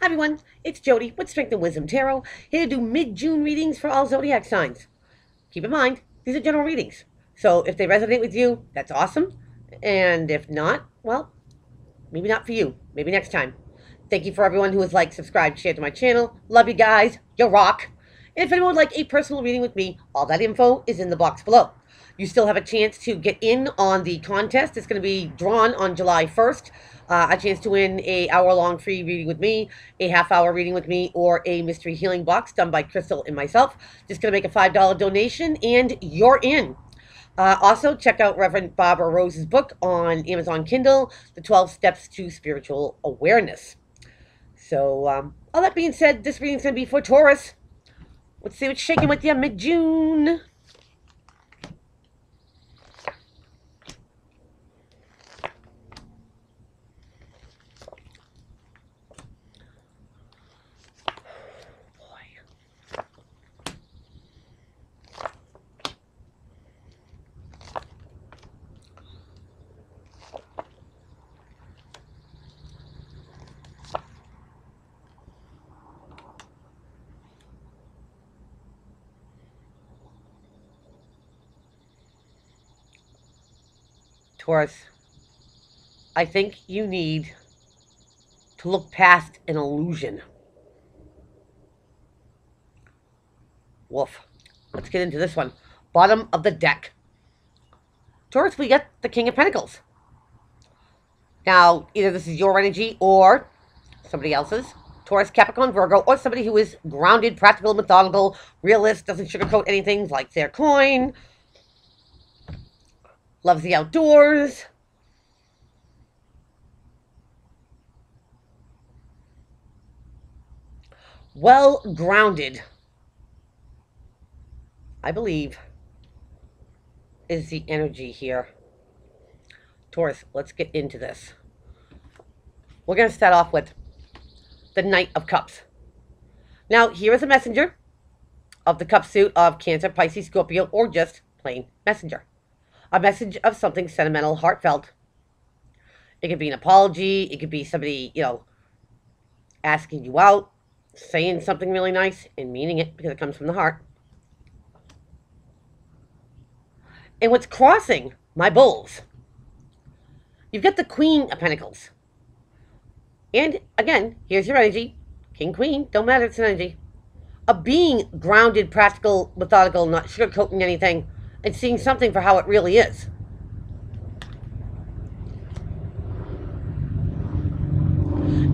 Hi everyone, it's Jody with Strength and Wisdom Tarot, here to do mid-June readings for all zodiac signs. Keep in mind, these are general readings, so if they resonate with you, that's awesome, and if not, well, maybe not for you, maybe next time. Thank you for everyone who has liked, subscribed, shared to my channel. Love you guys, you rock. And if anyone would like a personal reading with me, all that info is in the box below. You still have a chance to get in on the contest. It's going to be drawn on July 1st. A chance to win a hour-long free reading with me, a half-hour reading with me, or a mystery healing box done by Crystal and myself. Just going to make a $5 donation, and you're in. Also, check out Reverend Barbara Rose's book on Amazon Kindle, The 12 Steps to Spiritual Awareness. So, all that being said, this reading's going to be for Taurus. Let's see what's shaking with you mid-June. Taurus, I think you need to look past an illusion. Woof. Let's get into this one. Bottom of the deck. Taurus, we get the King of Pentacles. Now, either this is your energy or somebody else's. Taurus, Capricorn, Virgo, or somebody who is grounded, practical, methodical, realist, doesn't sugarcoat anything, likes their coin, loves the outdoors. Well grounded, I believe, is the energy here. Taurus, let's get into this. We're going to start off with the Knight of Cups. Now, here is a messenger of the cup suit of Cancer, Pisces, Scorpio, or just plain messenger. A message of something sentimental, heartfelt. It could be an apology. It could be somebody, asking you out, saying something really nice and meaning it because it comes from the heart. And what's crossing my bulls? You've got the Queen of Pentacles. And again, here's your energy. King, Queen, don't matter, it's an energy. Of being grounded, practical, methodical, not sugarcoating anything, and seeing something for how it really is.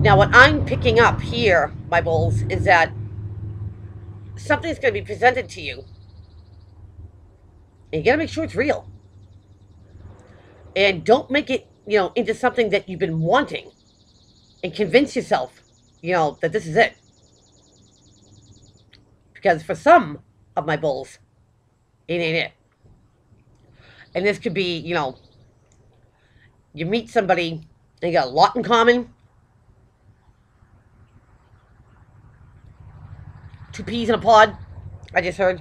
Now, what I'm picking up here, my bulls, is that something's going to be presented to you. And you got to make sure it's real. And don't make it, into something that you've been wanting. And convince yourself, that this is it. Because for some of my bulls, it ain't it. And this could be, you meet somebody and you got a lot in common. Two peas in a pod, I just heard.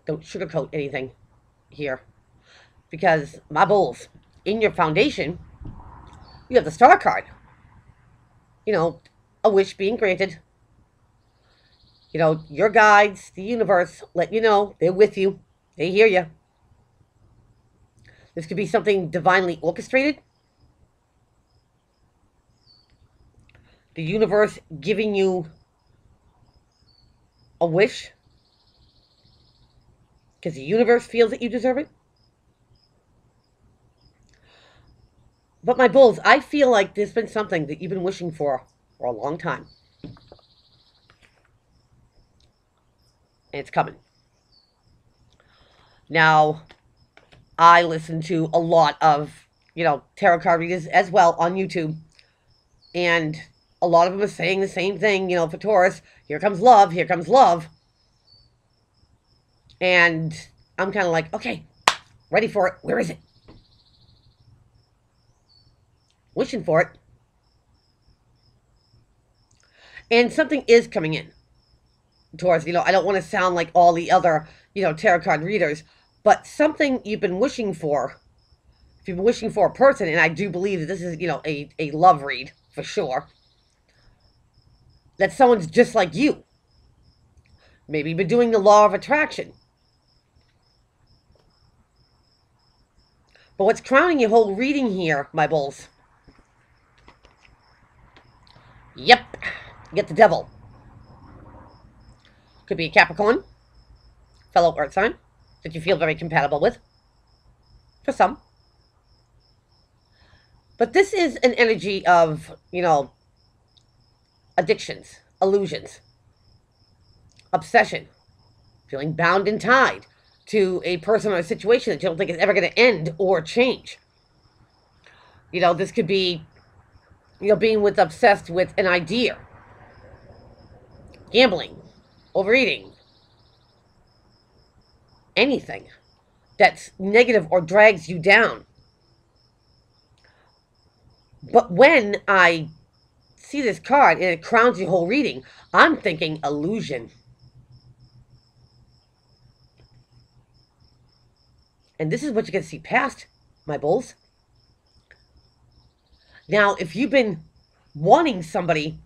Don't sugarcoat anything here. Because my bulls, in your foundation, you have the Star card. A wish being granted. Your guides, the universe, let you know they're with you. They hear you. This could be something divinely orchestrated. The universe giving you a wish. Because the universe feels that you deserve it. But my bulls, I feel like there's been something that you've been wishing for a long time. And it's coming. Now, I listen to a lot of, tarot card readers as well on YouTube. And a lot of them are saying the same thing, for Taurus. Here comes love, here comes love. And I'm kind of like, okay, ready for it. Where is it? Wishing for it. And something is coming in. Taurus, I don't want to sound like all the other, tarot card readers, but something you've been wishing for if you've been wishing for a person, and I do believe that this is, a love read for sure, that someone's just like you. Maybe you've been doing the law of attraction. But what's crowning your whole reading here, my bulls? Yep, you get the devil. Could be a Capricorn, fellow earth sign, that you feel very compatible with, for some. But this is an energy of, addictions, illusions, obsession, feeling bound and tied to a person or a situation that you don't think is ever going to end or change. This could be, being obsessed with an idea, gambling, overeating, anything that's negative or drags you down. But when I see this card and it crowns your whole reading, I'm thinking illusion. And this is what you're going to see past, my bulls. Now, if you've been wanting somebody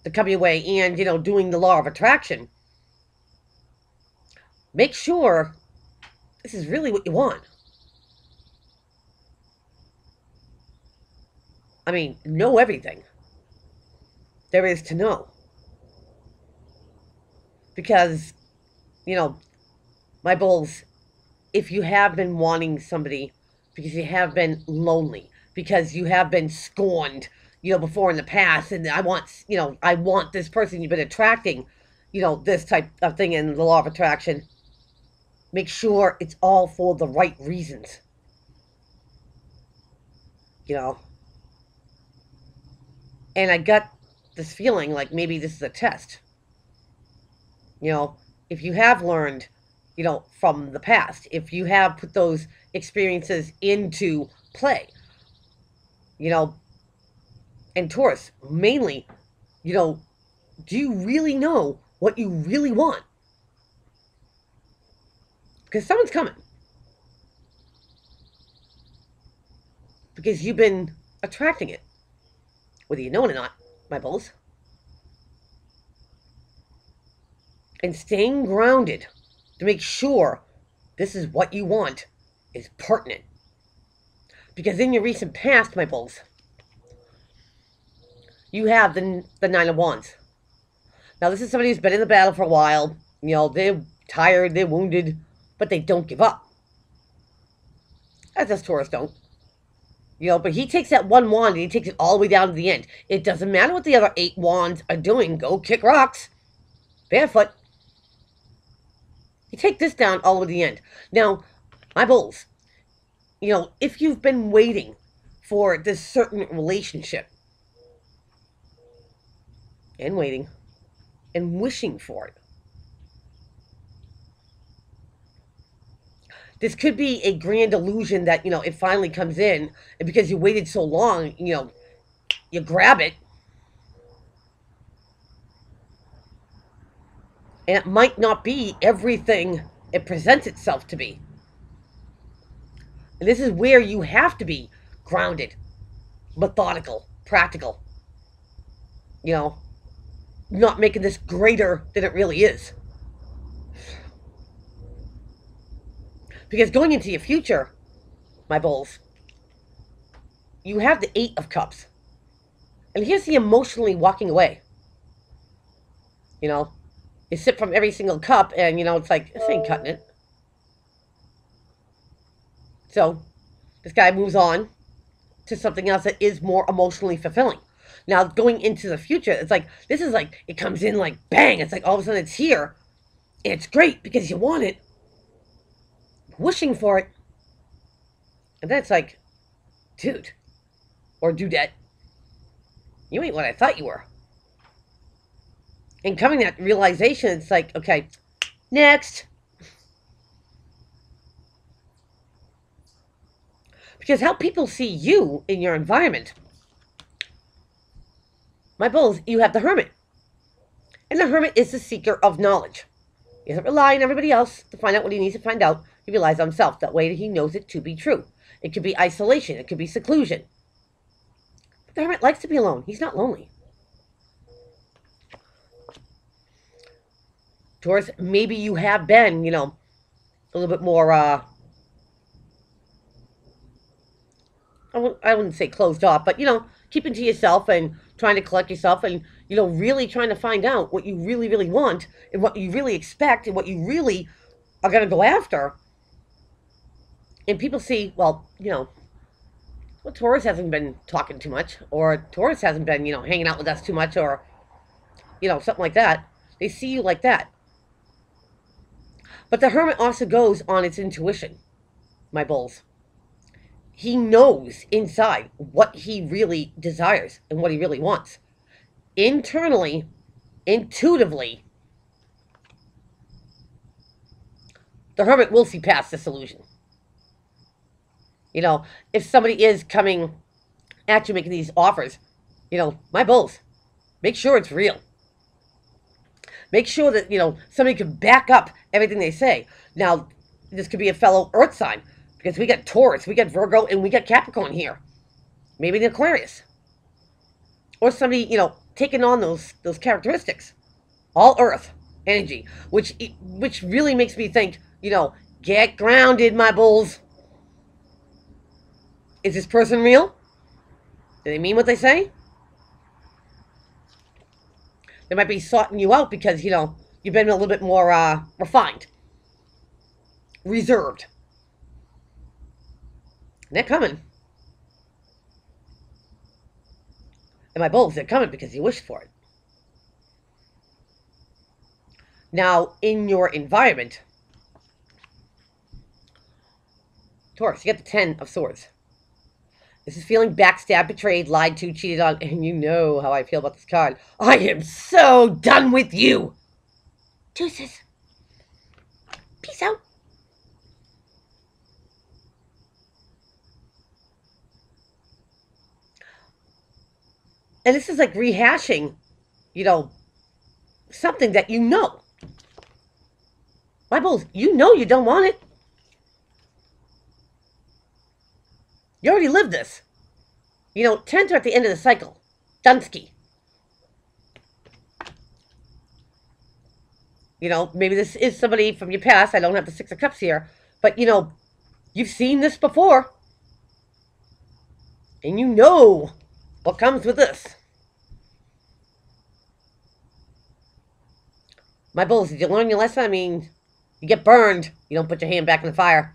to come your way and, doing the law of attraction, make sure this is really what you want. I mean, know everything there is to know. Because, my bulls, if you have been wanting somebody because you have been lonely, because you have been scorned, before in the past, and I want this person you've been attracting, this type of thing in the law of attraction, make sure it's all for the right reasons. And I got this feeling like maybe this is a test. If you have learned, from the past, if you have put those experiences into play, and Taurus, mainly, do you really know what you really want? Because someone's coming. Because you've been attracting it. Whether you know it or not, my bulls. And staying grounded to make sure this is what you want is pertinent. Because in your recent past, my bulls, you have the Nine of Wands. Now, this is somebody who's been in the battle for a while. They're tired, they're wounded, but they don't give up. As us Taurus don't. But he takes that one wand and he takes it all the way down to the end. It doesn't matter what the other 8 wands are doing. Go kick rocks. Barefoot. You take this down all the way to the end. Now, my bulls, if you've been waiting for this certain relationship, and waiting, and wishing for it, this could be a grand illusion that, it finally comes in, and because you waited so long, you grab it, and it might not be everything it presents itself to be. And this is where you have to be grounded, methodical, practical, not making this greater than it really is. Because going into your future, my bulls, you have the 8 of Cups. And here's the emotionally walking away. You sip from every single cup and, it's like, this ain't cutting it. So, this guy moves on to something else that is more emotionally fulfilling. Now, going into the future, it's like, this is like, it comes in like, bang, it's like all of a sudden it's here. And it's great because you want it. Wishing for it. And then it's like, dude, or dudette, you ain't what I thought you were. And coming to that realization, it's like, okay, next. Because how people see you in your environment, my bulls, you have the Hermit. And the Hermit is the seeker of knowledge. He doesn't rely on everybody else to find out what he needs to find out. He relies on himself. That way he knows it to be true. It could be isolation. It could be seclusion. But the Hermit likes to be alone. He's not lonely. Taurus, maybe you have been, you know, a little bit more, I wouldn't say closed off, but, you know, keeping to yourself and trying to collect yourself and, you know, really trying to find out what you really, really want and what you really expect and what you really are going to go after. And people see, well, you know, well, Taurus hasn't been talking too much, or Taurus hasn't been, you know, hanging out with us too much, or, you know, something like that. They see you like that. But the Hermit also goes on its intuition, my bulls. He knows inside what he really desires and what he really wants. Internally, intuitively, the Hermit will see past this illusion. You know, if somebody is coming at you making these offers, you know, my bulls, make sure it's real. Make sure that, you know, somebody can back up everything they say. Now, this could be a fellow Earth sign, because we got Taurus, we got Virgo, and we got Capricorn here. Maybe an Aquarius. Or somebody, you know, taking on those characteristics. All Earth energy, which really makes me think, you know, get grounded, my bulls. Is this person real? Do they mean what they say? They might be sorting you out because, you know, you've been a little bit more refined. Reserved. And they're coming. And my bulls, they're coming because you wished for it. Now, in your environment, Taurus, you got the 10 of Swords. This is feeling backstabbed, betrayed, lied to, cheated on, and you know how I feel about this card. I am so done with you. Deuces. Peace out. And this is like rehashing, you know, something that you know. My bulls, you know you don't want it. You already lived this. You know, 10s are at the end of the cycle. Dunsky. You know, maybe this is somebody from your past. I don't have the 6 of Cups here. But, you know, you've seen this before. And you know what comes with this. My bulls, did you learn your lesson? I mean, you get burned. You don't put your hand back in the fire.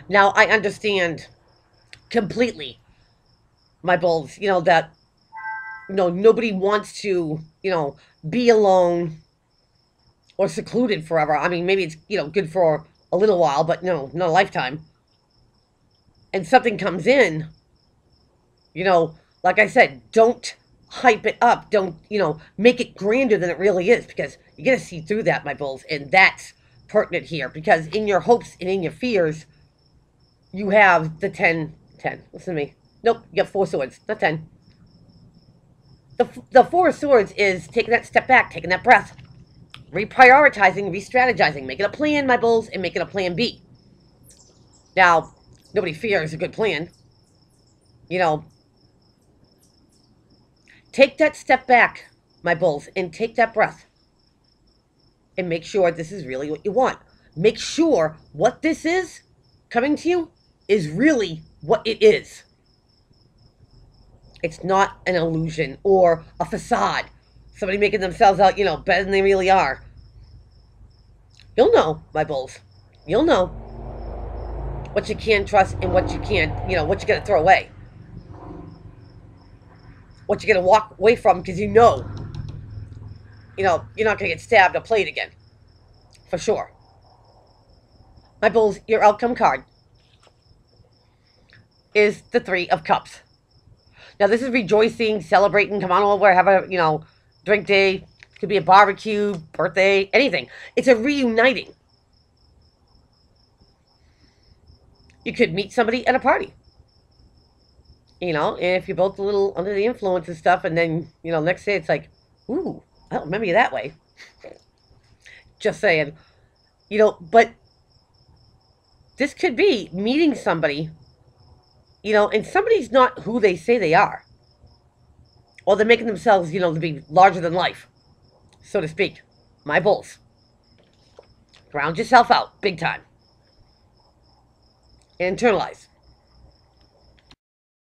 Now, I understand completely, my bulls, you know, that, you know, nobody wants to, you know, be alone or secluded forever. I mean, maybe it's, you know, good for a little while, but no, not a lifetime. And something comes in, you know, like I said, don't hype it up. Don't, you know, make it grander than it really is, because you're going to see through that, my bulls. And that's pertinent here, because in your hopes and in your fears, you have the 10. Listen to me. Nope, you got 4 swords, not 10. The 4 of Swords is taking that step back, taking that breath, reprioritizing, re-strategizing, making a plan, my bulls, and making a plan B. Now, nobody fears a good plan. You know, take that step back, my bulls, and take that breath. And make sure this is really what you want. Make sure what this is coming to you is really what it is. It's not an illusion or a facade. Somebody making themselves out, you know, better than they really are. You'll know, my bulls. You'll know what you can trust and what you can't, you know, what you're going to throw away. What you're going to walk away from, because you know, you're not going to get stabbed or played again. For sure. My bulls, your outcome card is the 3 of Cups. Now, this is rejoicing, celebrating, come on over, have a, you know, drink day. Could be a barbecue, birthday, anything. It's a reuniting. You could meet somebody at a party. You know, and if you're both a little under the influence and stuff, and then, you know, next day it's like, ooh, I don't remember you that way. Just saying. But this could be meeting somebody, and somebody's not who they say they are. Or they're making themselves, to be larger than life, so to speak. My bulls. Ground yourself out, big time. And internalize.